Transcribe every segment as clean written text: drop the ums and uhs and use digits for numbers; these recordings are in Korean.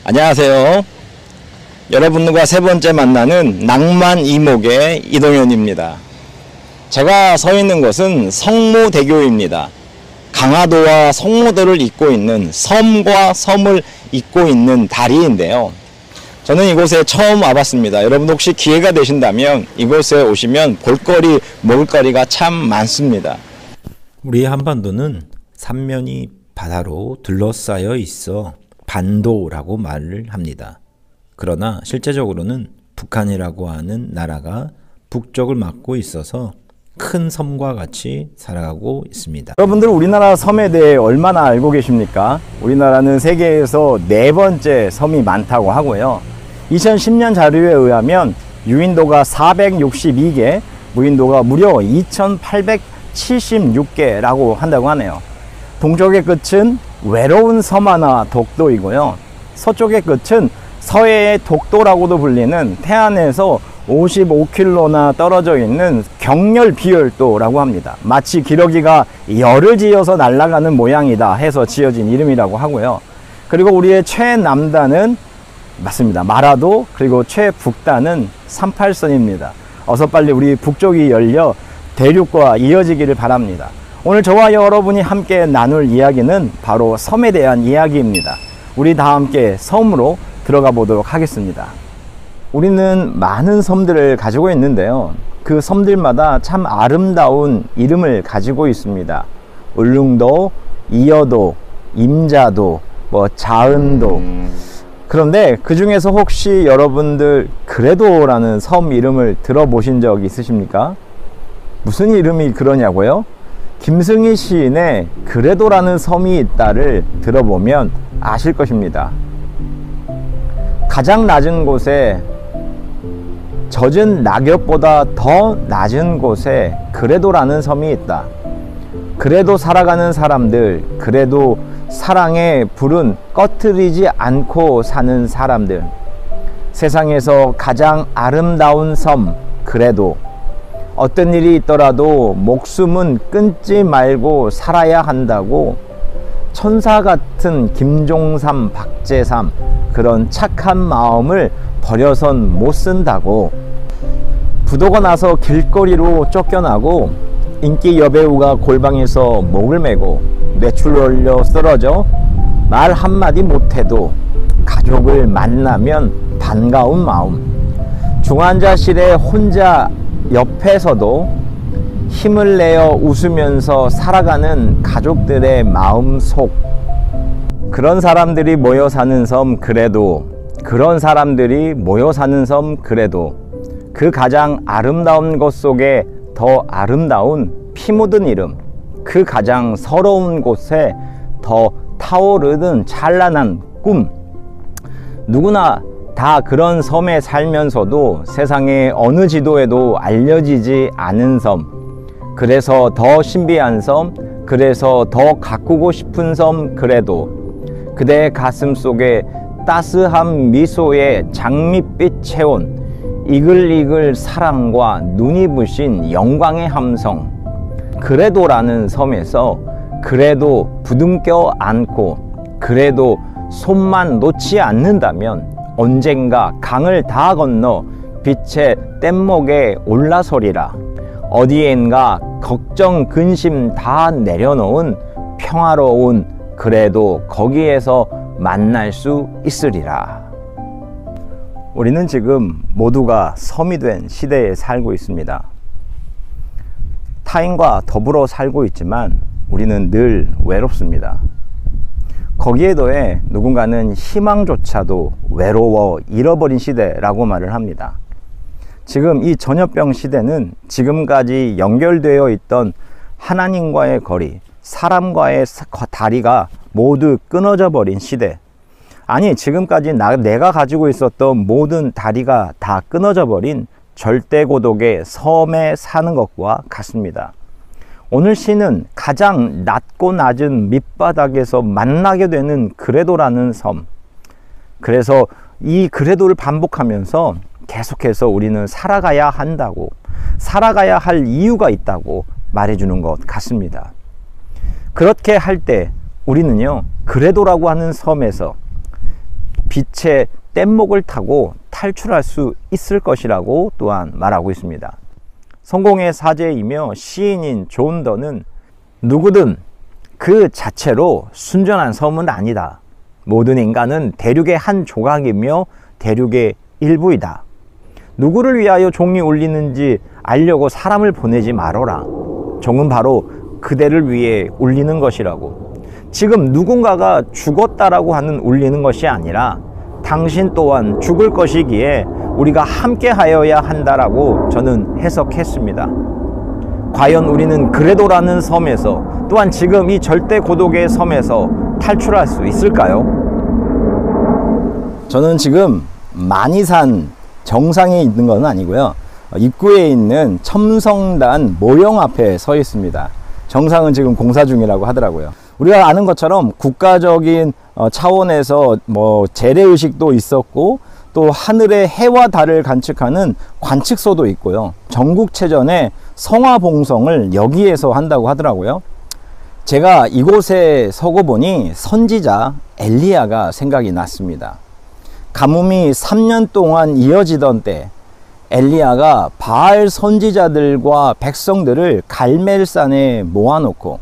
안녕하세요. 여러분과 세 번째 만나는 낭만 이목의 이동현입니다. 제가 서 있는 곳은 성모대교입니다. 강화도와 성모도를 잇고 있는 섬과 섬을 잇고 있는 다리인데요. 저는 이곳에 처음 와봤습니다. 여러분 혹시 기회가 되신다면 이곳에 오시면 볼거리, 먹을거리가 참 많습니다. 우리 한반도는 삼면이 바다로 둘러싸여 있어 반도라고 말을 합니다. 그러나 실제적으로는 북한이라고 하는 나라가 북쪽을 막고 있어서 큰 섬과 같이 살아가고 있습니다. 여러분들 우리나라 섬에 대해 얼마나 알고 계십니까? 우리나라는 세계에서 4번째 섬이 많다고 하고요. 2010년 자료에 의하면 유인도가 462개, 무인도가 무려 2876개라고 한다고 하네요. 동쪽의 끝은 외로운 섬 하나 독도이고요. 서쪽의 끝은 서해의 독도라고도 불리는 태안에서 55km나 떨어져 있는 경렬비열도라고 합니다. 마치 기러기가 열을 지어서 날아가는 모양이다 해서 지어진 이름이라고 하고요. 그리고 우리의 최남단은 맞습니다. 마라도, 그리고 최북단은 38선입니다. 어서 빨리 우리 북쪽이 열려 대륙과 이어지기를 바랍니다. 오늘 저와 여러분이 함께 나눌 이야기는 바로 섬에 대한 이야기입니다. 우리 다 함께 섬으로 들어가 보도록 하겠습니다. 우리는 많은 섬들을 가지고 있는데요. 그 섬들마다 참 아름다운 이름을 가지고 있습니다. 울릉도, 이어도, 임자도, 자은도. 그런데 그 중에서 혹시 여러분들 그래도라는 섬 이름을 들어보신 적 있으십니까? 무슨 이름이 그러냐고요? 김승희 시인의 그래도라는 섬이 있다를 들어보면 아실 것입니다. 가장 낮은 곳에, 젖은 낙엽보다 더 낮은 곳에 그래도라는 섬이 있다. 그래도 살아가는 사람들, 그래도 사랑의 불은 꺼트리지 않고 사는 사람들, 세상에서 가장 아름다운 섬, 그래도 어떤 일이 있더라도 목숨은 끊지 말고 살아야 한다고 천사 같은 김종삼, 박재삼, 그런 착한 마음을 버려선 못 쓴다고, 부도가 나서 길거리로 쫓겨나고 인기 여배우가 골방에서 목을 메고 뇌출 올려 쓰러져 말 한마디 못해도 가족을 만나면 반가운 마음, 중환자실에 혼자 옆에서도 힘을 내어 웃으면서 살아가는 가족들의 마음속, 그런 사람들이 모여 사는 섬 그래도, 그런 사람들이 모여 사는 섬 그래도, 그 가장 아름다운 곳 속에 더 아름다운 피 묻은 이름, 그 가장 서러운 곳에 더 타오르는 찬란한 꿈, 누구나 다 그런 섬에 살면서도 세상의 어느 지도에도 알려지지 않은 섬, 그래서 더 신비한 섬, 그래서 더 가꾸고 싶은 섬 그래도, 그대의 가슴 속에 따스한 미소에 장밋빛 채운 이글이글 사랑과 눈이 부신 영광의 함성, 그래도라는 섬에서 그래도 부둥켜 안고, 그래도 손만 놓지 않는다면 언젠가 강을 다 건너 빛의 뗏목에 올라서리라. 어디엔가 걱정 근심 다 내려놓은 평화로운 그래도 거기에서 만날 수 있으리라. 우리는 지금 모두가 섬이 된 시대에 살고 있습니다. 타인과 더불어 살고 있지만 우리는 늘 외롭습니다. 거기에 더해 누군가는 희망조차도 외로워 잃어버린 시대라고 말을 합니다. 지금 이 전염병 시대는 지금까지 연결되어 있던 하나님과의 거리, 사람과의 다리가 모두 끊어져 버린 시대, 아니 지금까지 내가 가지고 있었던 모든 다리가 다 끊어져 버린 절대 고독의 섬에 사는 것과 같습니다. 오늘 시는 가장 낮고 낮은 밑바닥에서 만나게 되는 그래도라는 섬, 그래서 이 그래도를 반복하면서 계속해서 우리는 살아가야 한다고, 살아가야 할 이유가 있다고 말해주는 것 같습니다. 그렇게 할 때 우리는요, 그래도라고 하는 섬에서 빛의 뗏목을 타고 탈출할 수 있을 것이라고 또한 말하고 있습니다. 성공의 사제이며 시인인 존 더는 누구든 그 자체로 순전한 섬은 아니다. 모든 인간은 대륙의 한 조각이며 대륙의 일부이다. 누구를 위하여 종이 울리는지 알려고 사람을 보내지 말어라. 종은 바로 그대를 위해 울리는 것이라고. 지금 누군가가 죽었다라고 하는 울리는 것이 아니라 당신 또한 죽을 것이기에 우리가 함께 하여야 한다라고 저는 해석했습니다. 과연 우리는 그레도라는 섬에서 또한 지금 이 절대 고독의 섬에서 탈출할 수 있을까요? 저는 지금 만이산 정상에 있는 건 아니고요. 입구에 있는 첨성단 모형 앞에 서 있습니다. 정상은 지금 공사 중이라고 하더라고요. 우리가 아는 것처럼 국가적인 차원에서 재래의식도 있었고 또 하늘의 해와 달을 관측하는 관측소도 있고요. 전국체전의 성화봉성을 여기에서 한다고 하더라고요. 제가 이곳에 서고 보니 선지자 엘리야가 생각이 났습니다. 가뭄이 3년 동안 이어지던 때 엘리야가 바알 선지자들과 백성들을 갈멜산에 모아놓고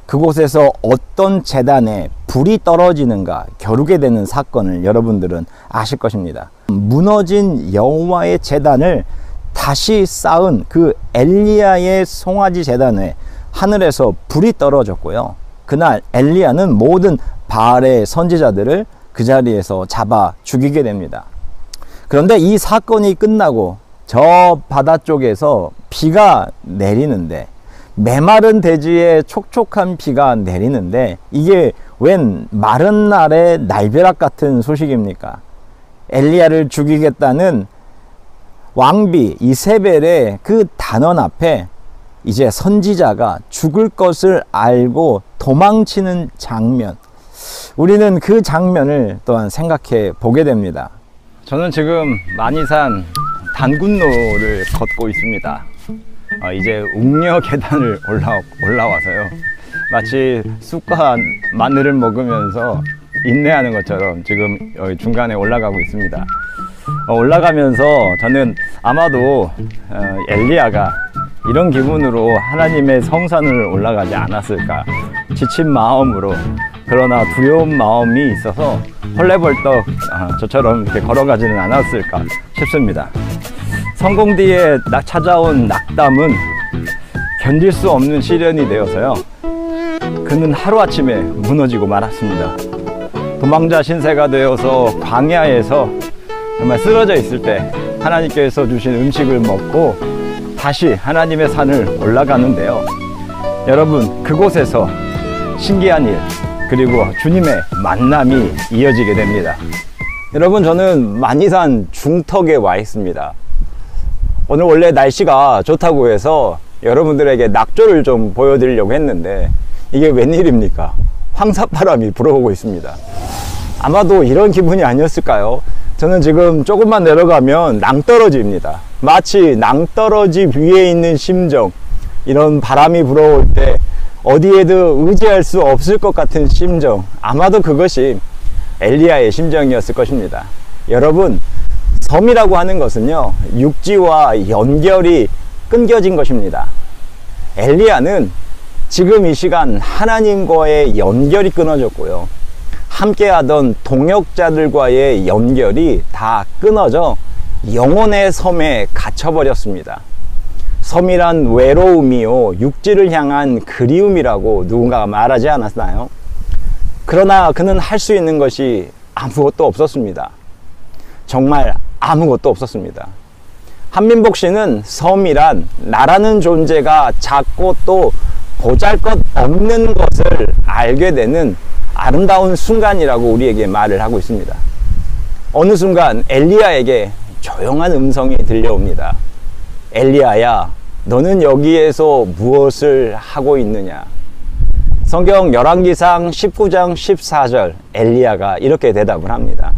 그곳에서 어떤 제단에 불이 떨어지는가 겨루게 되는 사건을 여러분들은 아실 것입니다. 무너진 여호와의 제단을 다시 쌓은 그 엘리야의 송아지 제단에 하늘에서 불이 떨어졌고요. 그날 엘리야는 모든 바알의 선지자들을 그 자리에서 잡아 죽이게 됩니다. 그런데 이 사건이 끝나고 저 바다 쪽에서 비가 내리는데, 메마른 대지에 촉촉한 비가 내리는데 이게 웬 마른 날의 날벼락 같은 소식입니까? 엘리야를 죽이겠다는 왕비 이세벨의 그 단언 앞에 이제 선지자가 죽을 것을 알고 도망치는 장면, 우리는 그 장면을 또한 생각해 보게 됩니다. 저는 지금 만이산 단군로를 걷고 있습니다. 이제 웅녀 계단을 올라와서요, 마치 쑥과 마늘을 먹으면서 인내하는 것처럼 지금 여기 중간에 올라가고 있습니다. 올라가면서 저는 아마도 엘리야가 이런 기분으로 하나님의 성산을 올라가지 않았을까, 지친 마음으로, 그러나 두려운 마음이 있어서 헐레벌떡 저처럼 이렇게 걸어가지는 않았을까 싶습니다. 성공 뒤에 찾아온 낙담은 견딜 수 없는 시련이 되어서요, 그는 하루아침에 무너지고 말았습니다. 도망자 신세가 되어서 광야에서 정말 쓰러져 있을 때 하나님께서 주신 음식을 먹고 다시 하나님의 산을 올라가는데요, 여러분, 그곳에서 신기한 일, 그리고 주님의 만남이 이어지게 됩니다. 여러분, 저는 만이산 중턱에 와 있습니다. 오늘 원래 날씨가 좋다고 해서 여러분들에게 낙조를 좀 보여드리려고 했는데 이게 웬일입니까? 황사바람이 불어오고 있습니다. 아마도 이런 기분이 아니었을까요? 저는 지금 조금만 내려가면 낭떠러지입니다. 마치 낭떠러지 위에 있는 심정, 이런 바람이 불어올 때 어디에도 의지할 수 없을 것 같은 심정, 아마도 그것이 엘리야의 심정이었을 것입니다. 여러분, 섬이라고 하는 것은요, 육지와 연결이 끊겨진 것입니다. 엘리야는 지금 이 시간 하나님과의 연결이 끊어졌고요, 함께하던 동역자들과의 연결이 다 끊어져 영혼의 섬에 갇혀버렸습니다. 섬이란 외로움이요, 육지를 향한 그리움이라고 누군가가 말하지 않았나요? 그러나 그는 할 수 있는 것이 아무것도 없었습니다. 정말 아무것도 없었습니다. 한민복 씨는 섬이란 나라는 존재가 작고 또 보잘것없는 것을 알게 되는 아름다운 순간이라고 우리에게 말을 하고 있습니다. 어느 순간 엘리야에게 조용한 음성이 들려옵니다. 엘리야야, 너는 여기에서 무엇을 하고 있느냐? 성경 열왕기상 19장 14절, 엘리야가 이렇게 대답을 합니다.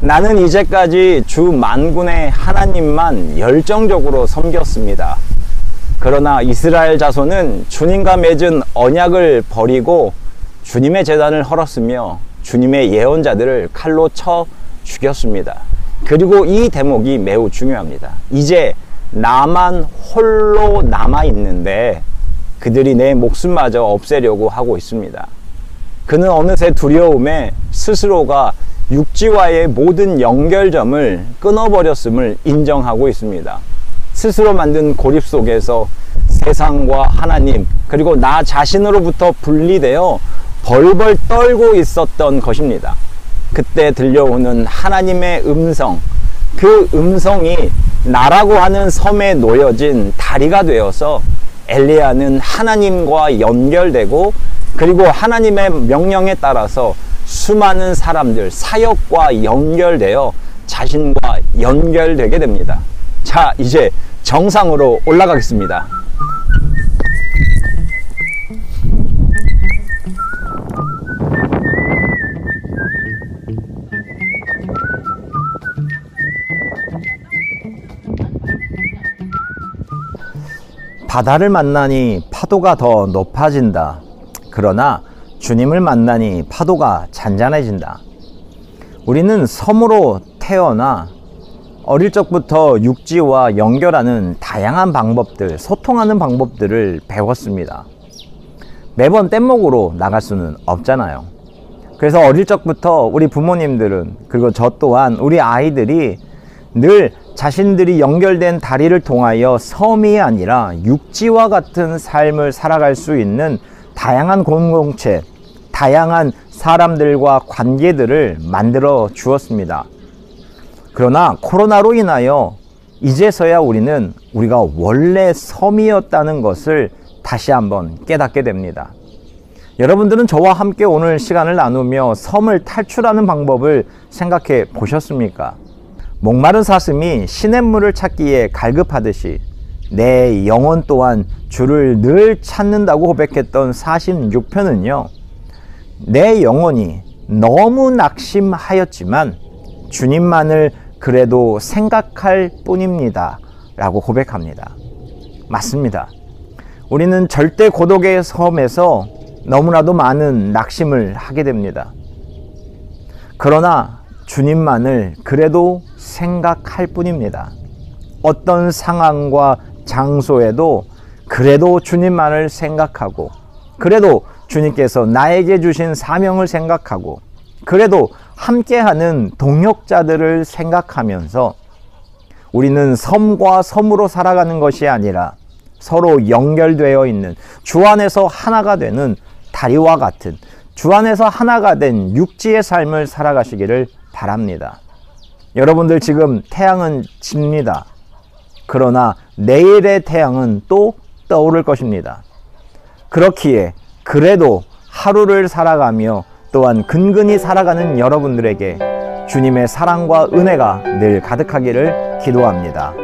나는 이제까지 주 만군의 하나님만 열정적으로 섬겼습니다. 그러나 이스라엘 자손은 주님과 맺은 언약을 버리고 주님의 제단을 헐었으며 주님의 예언자들을 칼로 쳐 죽였습니다. 그리고 이 대목이 매우 중요합니다. 이제 나만 홀로 남아있는데 그들이 내 목숨마저 없애려고 하고 있습니다. 그는 어느새 두려움에 스스로가 육지와의 모든 연결점을 끊어버렸음을 인정하고 있습니다. 스스로 만든 고립 속에서 세상과 하나님 그리고 나 자신으로부터 분리되어 벌벌 떨고 있었던 것입니다. 그때 들려오는 하나님의 음성, 그 음성이 나라고 하는 섬에 놓여진 다리가 되어서 엘리야는 하나님과 연결되고 그리고 하나님의 명령에 따라서 수많은 사람들, 사역과 연결되어 자신과 연결되게 됩니다. 자, 이제 정상으로 올라가겠습니다. 바다를 만나니 파도가 더 높아진다. 그러나 주님을 만나니 파도가 잔잔해진다. 우리는 섬으로 태어나 어릴 적부터 육지와 연결하는 다양한 방법들, 소통하는 방법들을 배웠습니다. 매번 뗏목으로 나갈 수는 없잖아요. 그래서 어릴 적부터 우리 부모님들은, 그리고 저 또한 우리 아이들이 늘 자신들이 연결된 다리를 통하여 섬이 아니라 육지와 같은 삶을 살아갈 수 있는 다양한 공동체, 다양한 사람들과 관계들을 만들어 주었습니다. 그러나 코로나로 인하여 이제서야 우리는 우리가 원래 섬이었다는 것을 다시 한번 깨닫게 됩니다. 여러분들은 저와 함께 오늘 시간을 나누며 섬을 탈출하는 방법을 생각해 보셨습니까? 목마른 사슴이 시냇물을 찾기에 갈급하듯이 내 영혼 또한 주를 늘 찾는다고 고백했던 46편은요, 내 영혼이 너무 낙심하였지만 주님만을 그래도 생각할 뿐입니다 라고 고백합니다. 맞습니다. 우리는 절대 고독의 섬에서 너무나도 많은 낙심을 하게 됩니다. 그러나 주님만을 그래도 생각할 뿐입니다. 어떤 상황과 장소에도 그래도 주님만을 생각하고, 그래도 주님께서 나에게 주신 사명을 생각하고, 그래도 함께하는 동역자들을 생각하면서 우리는 섬과 섬으로 살아가는 것이 아니라 서로 연결되어 있는 주 안에서 하나가 되는 다리와 같은 주 안에서 하나가 된 육지의 삶을 살아가시기를 바랍니다. 여러분들 지금 태양은 집니다. 그러나 내일의 태양은 또 떠오를 것입니다. 그렇기에 그래도 하루를 살아가며 또한 근근히 살아가는 여러분들에게 주님의 사랑과 은혜가 늘 가득하기를 기도합니다.